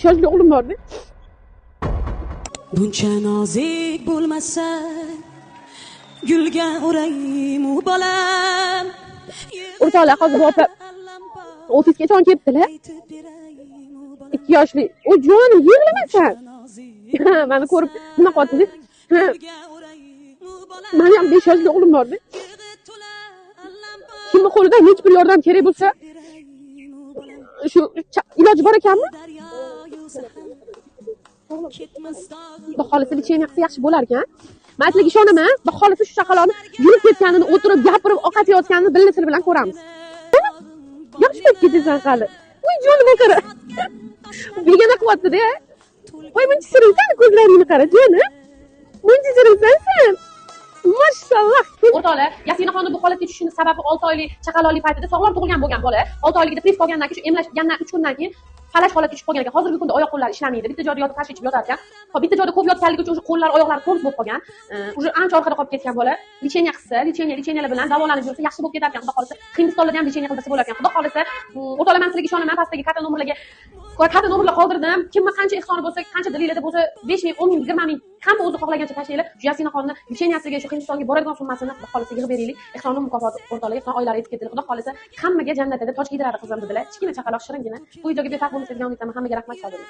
5 yoshli o'g'lim bordi. Buncha nozik bo'lmasa gulga o'raymu bolam. O'rtoqlar, hozir bu opa ofisga chon kelibdilar. 2 yoshli. O jonim yig'lamasan. Meni ko'rib nima qotdi? Meni ham 5 yoshli o'g'lim bordi. Kimni qo'lidan hech bir yordam kerak bo'lsa, shu iloji bor ekanmi? Xudo xolisa lecheniya qilsa yaxshi bo'lar ekan. Men sizlarga ishonaman. Xudo xolisa shu chaqaloqni yurib ketganini, o'tirib, gapirib, oqatayotganini bilinsa bilan ko'ramiz. Yaxshi bo'lib ketasan hali. Voy jonim qara. Begona qilyapti-da. Voy buncha siringsan, ko'zlaringni qara, jonim. Buncha siringsan sen. Mashallah. O'rtoqlar, Yasinaxonni bu holatga tushishini sababi 6 oylik chaqaloqlik paytida sog'lom tug'ilgan bo'lgan bola. 6 oyligida priv qolgandan keyin, shu emlashgandan 3 kundan keyin falash holatga tushib qolgan ekan. Hozirgi kunda oyoq qo'llari ishlamaydi. Bitta joyda yotib, tashib ichib yotar ekan. Hop, bitta joyda ko'p yotganligi uchun o'sha qo'llar, oyoqlari to'rs bo'lib qolgan. O'sha ancha orqada qolib ketgan bola. Lecheniya qilsa, lecheniyalar bilan davolanib yursa yaxshi bo'lib ketar ekan. Xudo xolisa, Hindistonda ham lecheniya qildirsa bo'lar ekan. Xudo xolisa, o'rtoqlar, men sizlarga ishonaman. Pastdagi karta nomerlar qoldirdim. Kimni qancha ehsoni bo'lsa, qancha dalilida bo'lsa, 5 ming, 10 ming, 20 ming hamma o'zi xohlagancha tashlaylar. Shu Yasinaxonni lecheniyasiga, shu Hindistonga boradigan summasini Xudo xolisa yig'ib beraylik. Ehsonim mukofoti o'rtoqlarga ehson oylari yetib ketdi. Xudo xolisa, hammaga jannatda toj kiydiradi qizim dedilar. Kichkina chaqaloq shiringina. Bu videoga befarq bo'lmasligini umid qilaman. Hammaga rahmat qoldiring.